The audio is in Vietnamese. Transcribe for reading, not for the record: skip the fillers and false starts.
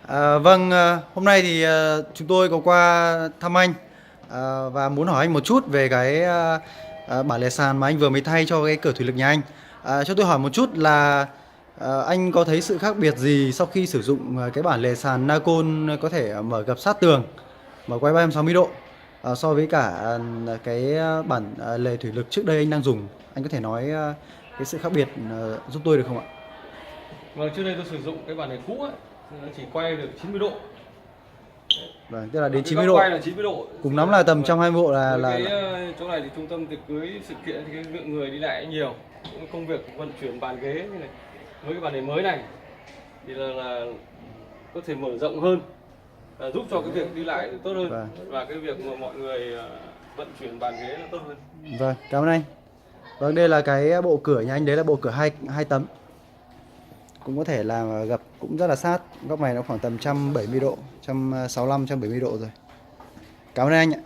Hôm nay thì chúng tôi có qua thăm anh và muốn hỏi anh một chút về cái bản lề sàn mà anh vừa mới thay cho cái cửa thủy lực nhà anh. Cho tôi hỏi một chút là anh có thấy sự khác biệt gì sau khi sử dụng cái bản lề sàn Nacon có thể mở gập sát tường, mở quay 360 độ so với cả cái bản lề thủy lực trước đây anh đang dùng. Anh có thể nói cái sự khác biệt giúp tôi được không ạ? Vâng, trước đây tôi sử dụng cái bản này cũ ấy, nó chỉ quay được 90 độ. Vâng, tức là đến Cái 90 góc độ. quay là 90 độ. Cùng lắm là tầm Vâng. 120 độ là Với là, cái là... chỗ này thì trung tâm tiệc cưới sự kiện thì cái lượng người đi lại nhiều, cũng công việc vận chuyển bàn ghế như này. Với cái bản này mới này thì là có thể mở rộng hơn, giúp cho cái việc đi lại tốt hơn. Vâng. Và cái việc mà mọi người vận chuyển bàn ghế nó tốt hơn. Vâng, cảm ơn anh. Vâng, đây là cái bộ cửa nhà anh, đấy là bộ cửa hai tấm. Cũng có thể là gập cũng rất là sát, góc này nó khoảng tầm 170 độ, 165 170 độ rồi. Cảm ơn anh ạ.